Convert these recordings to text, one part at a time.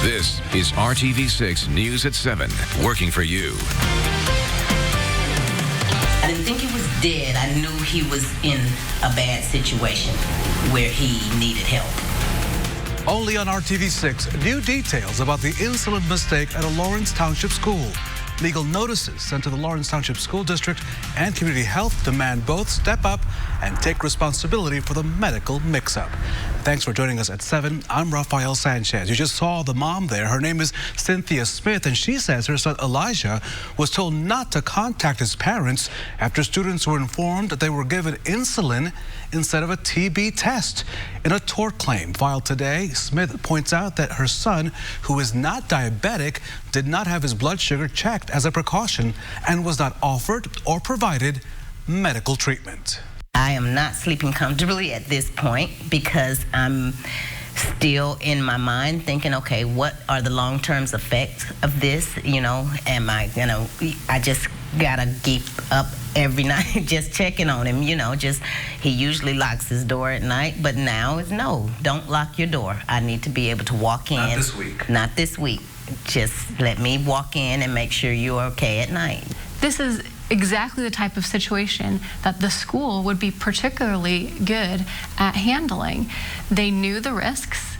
This is RTV6 News at 7, working for you. I didn't think he was dead. I knew he was in a bad situation where he needed help. Only on RTV6, new details about the insulin mistake at a Lawrence Township school. Legal notices sent to the Lawrence Township School District and Community Health demand both step up and take responsibility for the medical mix-up. Thanks for joining us at 7. I'm Rafael Sanchez. You just saw the mom there. Her name is Cynthia Smith, and she says her son Elijah was told not to contact his parents after students were informed that they were given insulin instead of a TB test. In a tort claim filed today, Smith points out that her son, who is not diabetic, did not have his blood sugar checked as a precaution and was not offered or provided medical treatment. I am not sleeping comfortably at this point because I'm still in my mind thinking, okay, what are the long-term effects of this? You know, am I, I just gotta keep up every night just checking on him, he usually locks his door at night, but now it's no, don't lock your door. I need to be able to walk in. Not this week. Not this week. Just let me walk in and make sure you're okay at night. This is exactly the type of situation that the school would be particularly good at handling. They knew the risks.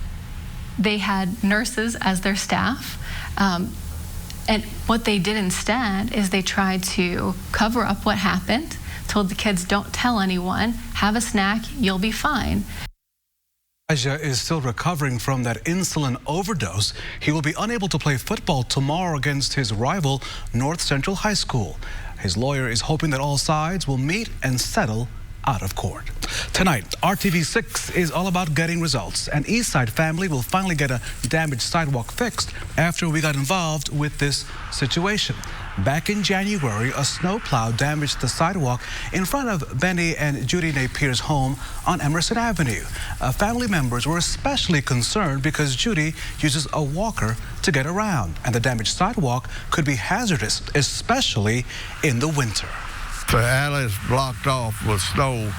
They had nurses as their staff. And what they did instead is they tried to cover up what happened, told the kids, don't tell anyone, have a snack, you'll be fine. Elijah is still recovering from that insulin overdose. He will be unable to play football tomorrow against his rival, North Central High School. His lawyer is hoping that all sides will meet and settle out of court. Tonight, RTV6 is all about getting results. An East Side family will finally get a damaged sidewalk fixed after we got involved with this situation. Back in January, a snowplow damaged the sidewalk in front of Benny and Judy Napier's home on Emerson Avenue. Family members were especially concerned because Judy uses a walker to get around, and the damaged sidewalk could be hazardous, especially in the winter. The alley is blocked off with snow.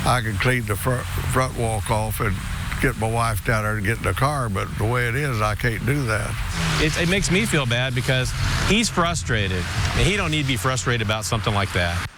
I can clean the front walk off and get my wife down there to get in the car, but the way it is, I can't do that. It makes me feel bad because he's frustrated, and he don't need to be frustrated about something like that.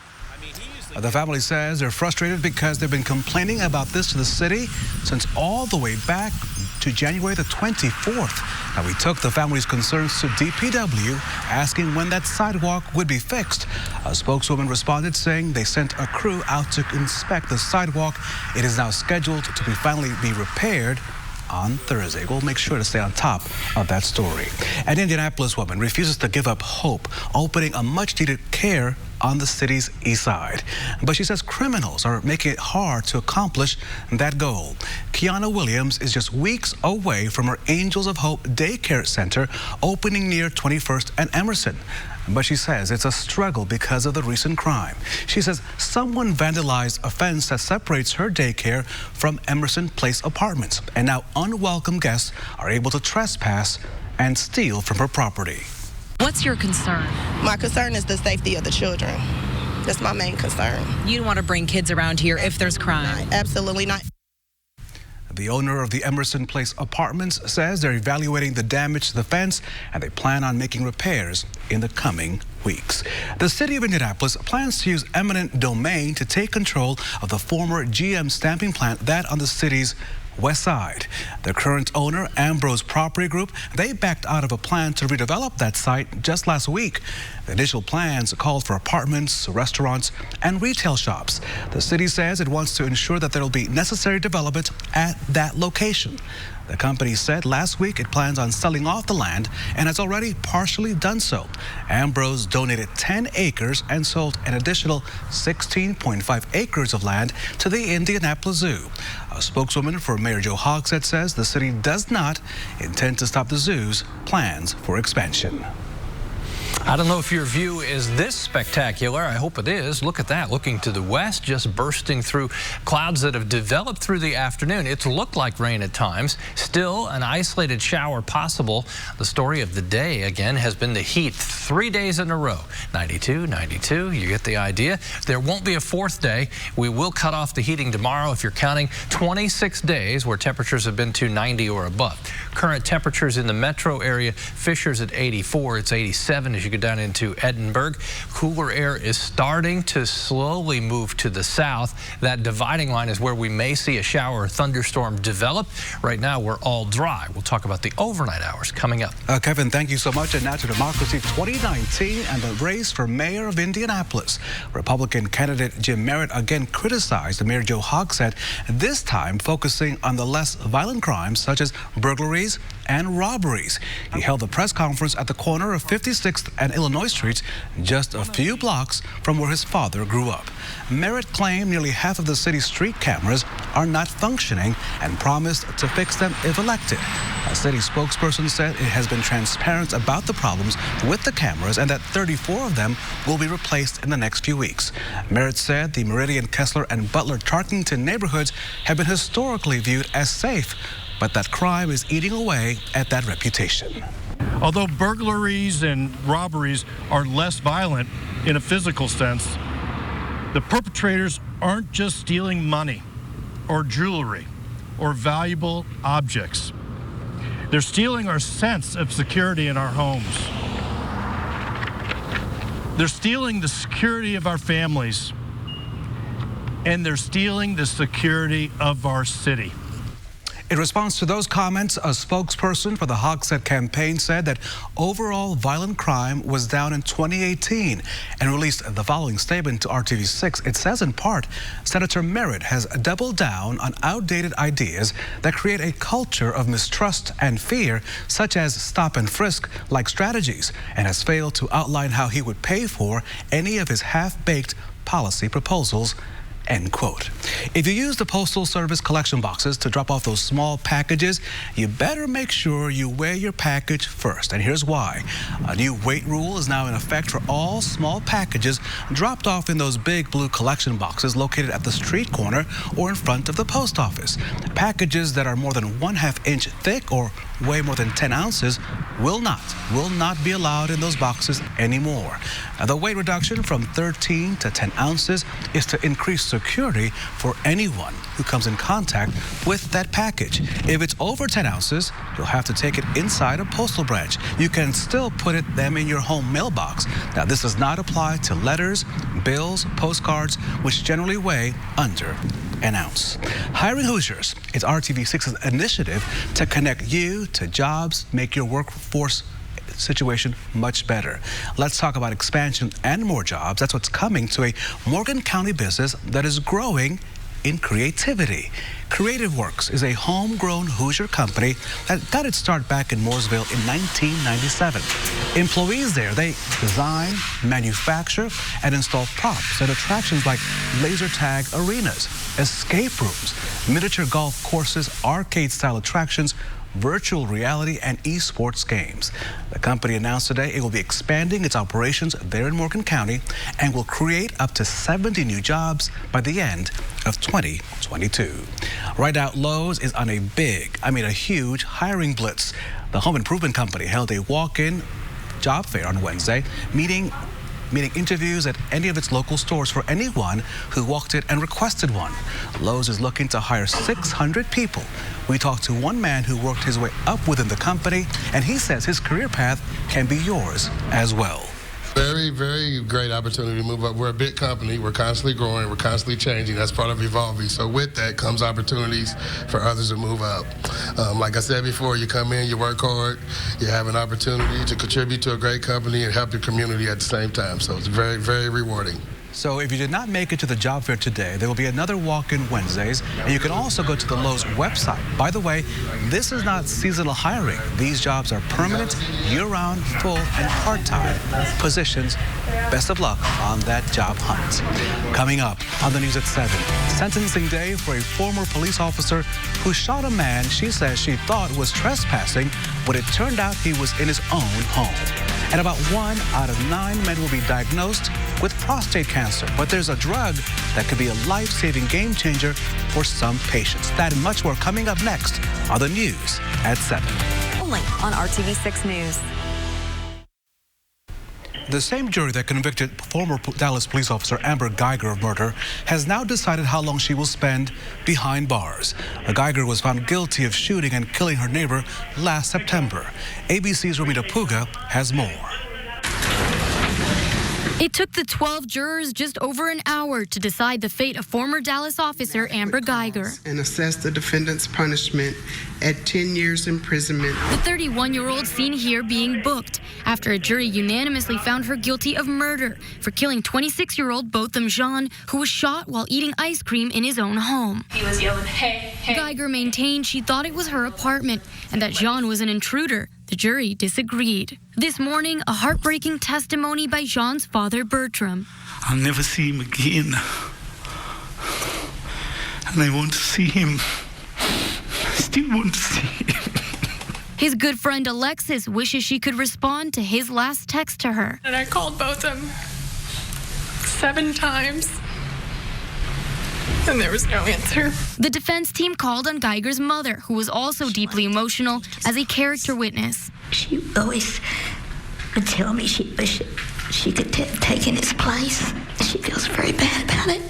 The family says they're frustrated because they've been complaining about this to the city since all the way back to January the 24th. Now, we took the family's concerns to DPW, asking when that sidewalk would be fixed. A spokeswoman responded saying they sent a crew out to inspect the sidewalk. It is now scheduled to finally be repaired on Thursday. We'll make sure to stay on top of that story. An Indianapolis woman refuses to give up hope, opening a much-needed care on the city's east side. But she says criminals are making it hard to accomplish that goal. Kiana Williams is just weeks away from her Angels of Hope daycare center opening near 21st and Emerson. But she says it's a struggle because of the recent crime. She says someone vandalized a fence that separates her daycare from Emerson Place apartments, and now unwelcome guests are able to trespass and steal from her property. What's your concern? My concern is the safety of the children. That's my main concern. You don't want to bring kids around here if there's crime? Absolutely not. The owner of the Emerson Place apartments says they're evaluating the damage to the fence and they plan on making repairs in the coming weeks. The city of Indianapolis plans to use eminent domain to take control of the former GM stamping plant that on the city's west side. The current owner, Ambrose Property Group, they backed out of a plan to redevelop that site just last week. The initial plans called for apartments, restaurants, and retail shops. The city says it wants to ensure that there will be necessary development at that location. The company said last week it plans on selling off the land and has already partially done so. Ambrose donated 10 acres and sold an additional 16.5 acres of land to the Indianapolis Zoo. A spokeswoman for Mayor Joe Hogsett says the city does not intend to stop the zoo's plans for expansion. I don't know if your view is this spectacular. I hope it is. Look at that. Looking to the west, just bursting through clouds that have developed through the afternoon. It's looked like rain at times. Still an isolated shower possible. The story of the day, again, has been the heat 3 days in a row. 92, 92, you get the idea. There won't be a fourth day. We will cut off the heating tomorrow if you're counting 26 days where temperatures have been to 90 or above. Current temperatures in the metro area, Fisher's at 84. It's 87 as you go down into Edinburgh. Cooler air is starting to slowly move to the south. That dividing line is where we may see a shower or thunderstorm develop. Right now, we're all dry. We'll talk about the overnight hours coming up. Kevin, thank you so much. And now to Democracy 2019 and the race for mayor of Indianapolis. Republican candidate Jim Merritt again criticized Mayor Joe Hogsett, this time focusing on the less violent crimes such as burglaries and robberies. He held a press conference at the corner of 56th and Illinois Streets, just a few blocks from where his father grew up. Merritt claimed nearly half of the city's street cameras are not functioning and promised to fix them if elected. A city spokesperson said it has been transparent about the problems with the cameras and that 34 of them will be replaced in the next few weeks. Merritt said the Meridian, Kessler, and Butler Tarkington neighborhoods have been historically viewed as safe, but that crime is eating away at that reputation. Although burglaries and robberies are less violent in a physical sense, the perpetrators aren't just stealing money or jewelry or valuable objects. They're stealing our sense of security in our homes. They're stealing the security of our families, and they're stealing the security of our city. In response to those comments, a spokesperson for the Hogsett campaign said that overall violent crime was down in 2018 and released the following statement to RTV6. It says in part, Senator Merritt has doubled down on outdated ideas that create a culture of mistrust and fear, such as stop and frisk like strategies, and has failed to outline how he would pay for any of his half-baked policy proposals. End quote. If you use the Postal Service collection boxes to drop off those small packages, you better make sure you weigh your package first. And here's why. A new weight rule is now in effect for all small packages dropped off in those big blue collection boxes located at the street corner or in front of the post office. Packages that are more than 1/2 inch thick or weigh more than 10 ounces will not be allowed in those boxes anymore. The weight reduction from 13 to 10 ounces is to increase security for anyone who comes in contact with that package. If it's over 10 ounces, you'll have to take it inside a postal branch. You can still put them in your home mailbox. Now, this does not apply to letters, bills, postcards, which generally weigh under an ounce. Hiring Hoosiers is RTV6's initiative to connect you to jobs, make your workforce situation much better. Let's talk about expansion and more jobs. That's what's coming to a Morgan County business that is growing in creativity. Creative Works is a homegrown Hoosier company that got its start back in Mooresville in 1997. Employees there, they design, manufacture, and install props and attractions like laser tag arenas, escape rooms, miniature golf courses, arcade-style attractions, virtual reality, and esports games. The company announced today it will be expanding its operations there in Morgan County and will create up to 70 new jobs by the end of 2022. Right now, Lowe's is on a huge hiring blitz. The home improvement company held a walk-in job fair on Wednesday, meeting interviews at any of its local stores for anyone who walked in and requested one. Lowe's is looking to hire 600 people. We talked to one man who worked his way up within the company, and he says his career path can be yours as well. Very, very great opportunity to move up. We're a big company. We're constantly growing. We're constantly changing. That's part of evolving. So with that comes opportunities for others to move up. Like I said before, you come in, you work hard, you have an opportunity to contribute to a great company and help your community at the same time. So it's very, very rewarding. So if you did not make it to the job fair today, there will be another walk-in Wednesdays, and you can also go to the Lowe's website. By the way, this is not seasonal hiring. These jobs are permanent, year-round, full, and part-time positions. Best of luck on that job hunt. Coming up on the news at 7, sentencing day for a former police officer who shot a man she says she thought was trespassing when it turned out he was in his own home. And about 1 out of 9 men will be diagnosed with prostate cancer. But there's a drug that could be a life-saving game changer for some patients. That and much more coming up next on the news at 7. Only on RTV6 News. The same jury that convicted former Dallas police officer Amber Guyger of murder has now decided how long she will spend behind bars. Guyger was found guilty of shooting and killing her neighbor last September. ABC's Romina Puga has more. It took the 12 jurors just over an hour to decide the fate of former Dallas officer Amber Guyger. And assess the defendant's punishment at 10 years imprisonment. The 31-year-old seen here being booked after a jury unanimously found her guilty of murder for killing 26-year-old Botham Jean, who was shot while eating ice cream in his own home. He was yelling, hey, hey. Guyger maintained she thought it was her apartment and that Jean was an intruder. The jury disagreed. This morning, a heartbreaking testimony by Jean's father, Bertram. I'll never see him again. And I want to see him. I still want to see him. His good friend Alexis wishes she could respond to his last text to her. And I called both of them 7 times. And there was no answer. The defense team called on Guyger's mother, who was also deeply emotional, as a character witness. She always would tell me she wished she could have taken his place. She feels very bad about it.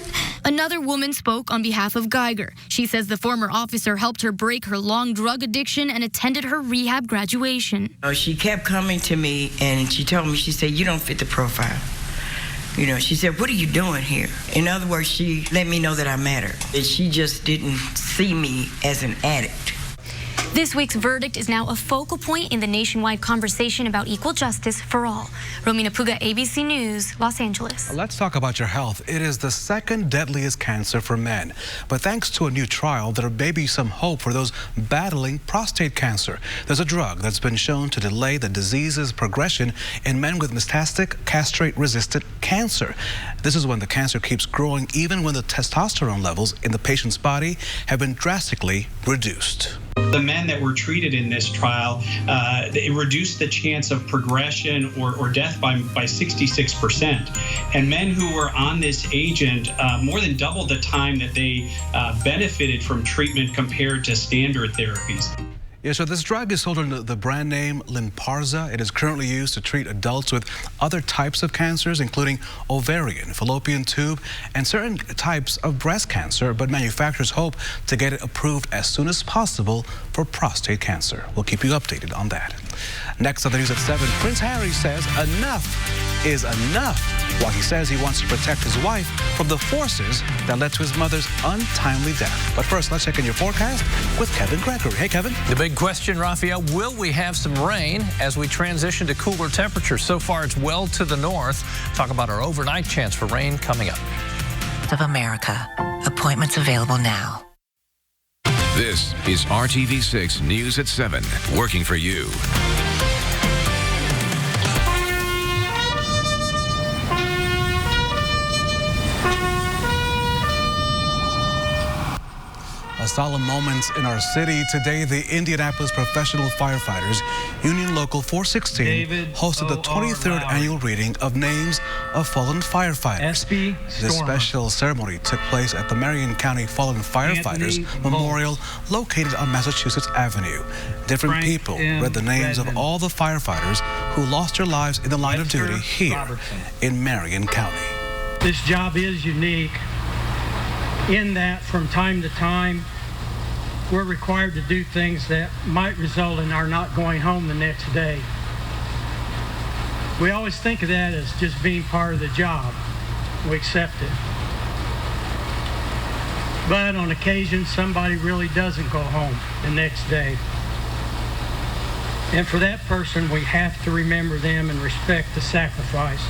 Another woman spoke on behalf of Guyger. She says the former officer helped her break her long drug addiction and attended her rehab graduation. She kept coming to me and she told me, she said, you don't fit the profile. You know, she said, what are you doing here? In other words, she let me know that I matter. And she just didn't see me as an addict. This week's verdict is now a focal point in the nationwide conversation about equal justice for all. Romina Puga, ABC News, Los Angeles. Let's talk about your health. It is the second deadliest cancer for men. But thanks to a new trial, there may be some hope for those battling prostate cancer. There's a drug that's been shown to delay the disease's progression in men with metastatic castrate-resistant cancer. This is when the cancer keeps growing even when the testosterone levels in the patient's body have been drastically reduced. The men that were treated in this trial, it reduced the chance of progression or death by 66%. And men who were on this agent more than doubled the time that they benefited from treatment compared to standard therapies. Yeah, so this drug is sold under the brand name Lynparza. It is currently used to treat adults with other types of cancers, including ovarian, fallopian tube, and certain types of breast cancer, but manufacturers hope to get it approved as soon as possible for prostate cancer. We'll keep you updated on that. Next on the news at 7, Prince Harry says enough is enough, while he says he wants to protect his wife from the forces that led to his mother's untimely death. But first, let's check in your forecast with Kevin Gregory. Hey, Kevin. The big question, Raphael, will we have some rain as we transition to cooler temperatures? So far, it's well to the north. Talk about our overnight chance for rain coming up. Of America. Appointments available now. This is RTV6 News at 7, working for you. Solemn moments in our city. Today, the Indianapolis Professional Firefighters Union Local 416 hosted the 23rd annual reading of names of fallen firefighters. This special ceremony took place at the Marion County Fallen Firefighters Memorial located on Massachusetts Avenue. Different people read the names of all the firefighters who lost their lives in the line of duty here in Marion County. This job is unique in that from time to time we're required to do things that might result in our not going home the next day. We always think of that as just being part of the job. We accept it. But on occasion, somebody really doesn't go home the next day. And for that person, we have to remember them and respect the sacrifice.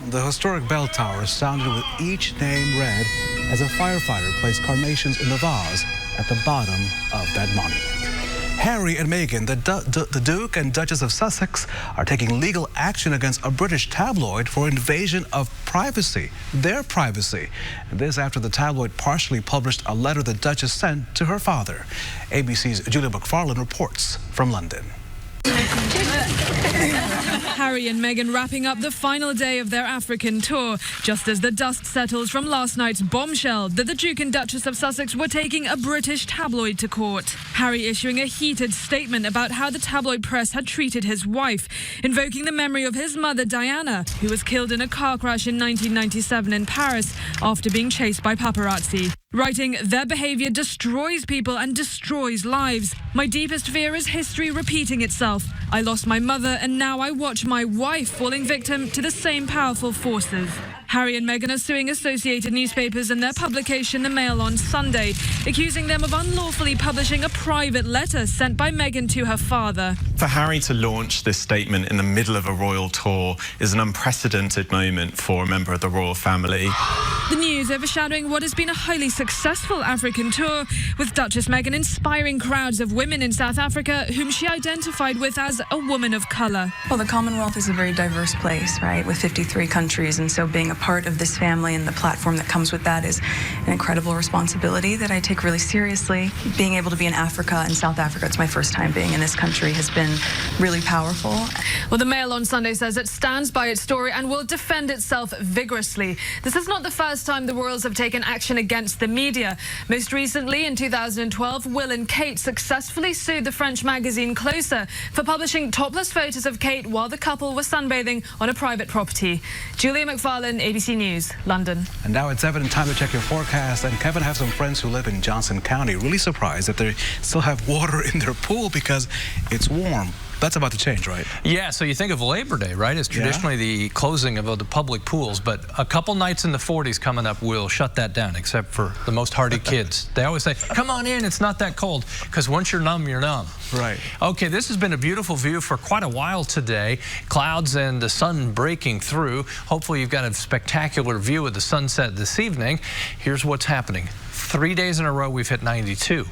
The historic bell tower sounded with each name read as a firefighter placed carnations in the vase at the bottom of that monument. Harry and Meghan, the Duke and Duchess of Sussex, are taking legal action against a British tabloid for invasion of privacy, their privacy. This after the tabloid partially published a letter the Duchess sent to her father. ABC's Julia McFarlane reports from London. Harry and Meghan wrapping up the final day of their African tour, just as the dust settles from last night's bombshell that the Duke and Duchess of Sussex were taking a British tabloid to court. Harry issuing a heated statement about how the tabloid press had treated his wife, invoking the memory of his mother Diana, who was killed in a car crash in 1997 in Paris after being chased by paparazzi. Writing, "Their behaviour destroys people and destroys lives. My deepest fear is history repeating itself. I lost my mother and now I watch my wife falling victim to the same powerful forces." Harry and Meghan are suing Associated Newspapers and their publication The Mail on Sunday, accusing them of unlawfully publishing a private letter sent by Meghan to her father. For Harry to launch this statement in the middle of a royal tour is an unprecedented moment for a member of the royal family. The news overshadowing what has been a highly successful African tour, with Duchess Meghan inspiring crowds of women in South Africa whom she identified with as a woman of colour. Well, the Commonwealth is a very diverse place, right, with 53 countries, and so being a part of this family and the platform that comes with that is an incredible responsibility that I take really seriously. Being able to be in Africa and South Africa, it's my first time being in this country, has been really powerful. Well, the Mail on Sunday says it stands by its story and will defend itself vigorously. This is not the first time the royals have taken action against the media. Most recently, in 2012, Will and Kate successfully sued the French magazine Closer for publishing topless photos of Kate while the couple were sunbathing on a private property. Julia McFarlane, ABC News, London. And now it's Evan, time to check your forecast. And Kevin, I have some friends who live in Johnson County really surprised that they still have water in their pool because it's warm. That's about to change, right? Yeah, so you think of Labor Day, right? It's traditionally the closing of the public pools, but a couple nights in the 40s coming up will shut that down, except for the most hardy kids. They always say, come on in, it's not that cold, because once you're numb, you're numb. Right. Okay, this has been a beautiful view for quite a while today. Clouds and the sun breaking through. Hopefully you've got a spectacular view of the sunset this evening. Here's what's happening. 3 days in a row, we've hit 92.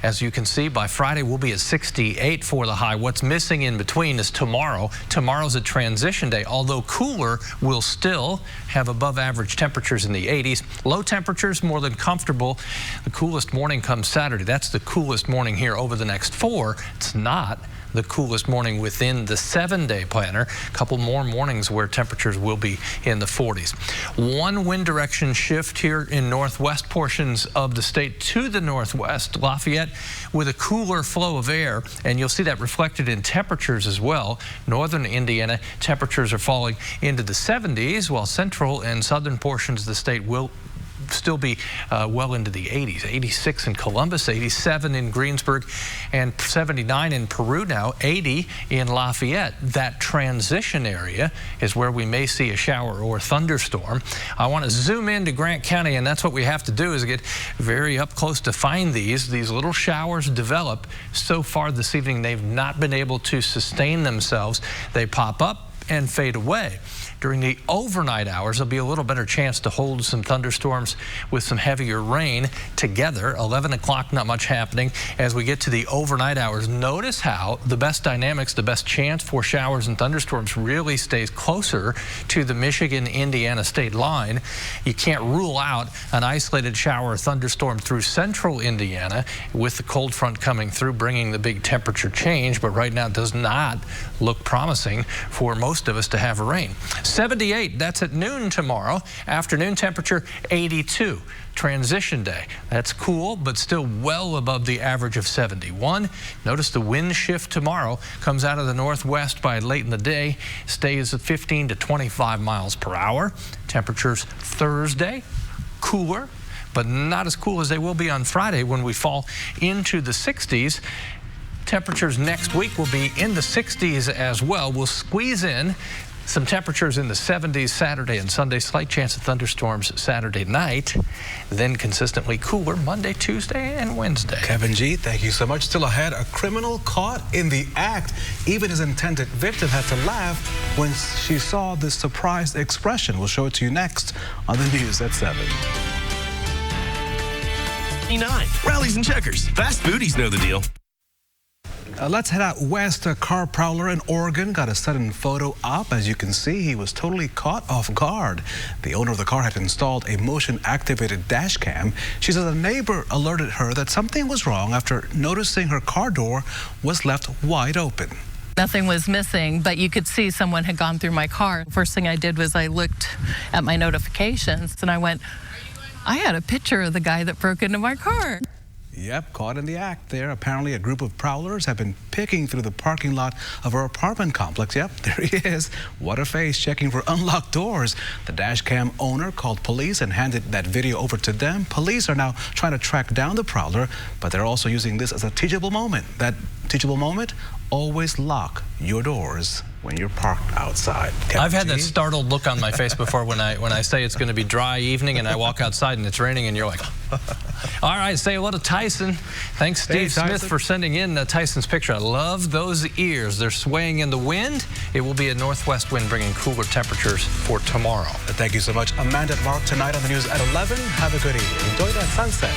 As you can see, by Friday, we'll be at 68 for the high. What's missing in between is tomorrow. Tomorrow's a transition day, although cooler, we'll still have above average temperatures in the 80s. Low temperatures, more than comfortable. The coolest morning comes Saturday. That's the coolest morning here over the next 4. It's not the coolest morning within the 7-day planner. A couple more mornings where temperatures will be in the 40s. One wind direction shift here in northwest portions of the state to the northwest. Lafayette with a cooler flow of air, and you'll see that reflected in temperatures as well. Northern Indiana, temperatures are falling into the 70s, while central and southern portions of the state will still be well into the 80s. 86 in Columbus, 87 in Greensburg, and 79 in Peru now, 80 in Lafayette. That transition area is where we may see a shower or thunderstorm. I want to zoom into Grant County, and that's what we have to do, is get very up close to find these. These little showers develop. So far this evening, they've not been able to sustain themselves. They pop up and fade away. During the overnight hours, there'll be a little better chance to hold some thunderstorms with some heavier rain together. 11 o'clock, not much happening. As we get to the overnight hours, notice how the best dynamics, the best chance for showers and thunderstorms really stays closer to the Michigan-Indiana state line. You can't rule out an isolated shower or thunderstorm through central Indiana with the cold front coming through, bringing the big temperature change, but right now it does not look promising for most of us to have rain. 78, that's at noon tomorrow. Afternoon temperature, 82. Transition day. That's cool, but still well above the average of 71. Notice the wind shift tomorrow comes out of the northwest by late in the day, stays at 15 to 25 miles per hour. Temperatures Thursday, cooler, but not as cool as they will be on Friday when we fall into the 60s. Temperatures next week will be in the 60s as well. We'll squeeze in some temperatures in the 70s Saturday and Sunday. Slight chance of thunderstorms Saturday night. Then consistently cooler Monday, Tuesday, and Wednesday. Kevin G, thank you so much. Still ahead, a criminal caught in the act. Even his intended victim had to laugh when she saw this surprised expression. We'll show it to you next on the news at 7. Rallies and checkers. Fast foodies know the deal. Let's head out west. A car prowler in Oregon got a sudden photo op. As you can see, he was totally caught off guard. The owner of the car had installed a motion-activated dash cam. She says a neighbor alerted her that something was wrong after noticing her car door was left wide open. Nothing was missing, but you could see someone had gone through my car. First thing I did was I looked at my notifications and I went, I had a picture of the guy that broke into my car. Yep, caught in the act there. Apparently a group of prowlers have been picking through the parking lot of our apartment complex. Yep, there he is. What a face, checking for unlocked doors. The dash cam owner called police and handed that video over to them. Police are now trying to track down the prowler, but they're also using this as a teachable moment. That teachable moment, always lock your doors when you're parked outside. I've had that startled look on my face before when I say it's going to be dry evening and I walk outside and it's raining and you're like, all right, say hello to Tyson. Thanks, Steve Smith, for sending in Tyson's picture. I love those ears. They're swaying in the wind. It will be a northwest wind bringing cooler temperatures for tomorrow. Thank you so much. Amanda and Mark tonight on the news at 11. Have a good evening. Enjoy that sunset.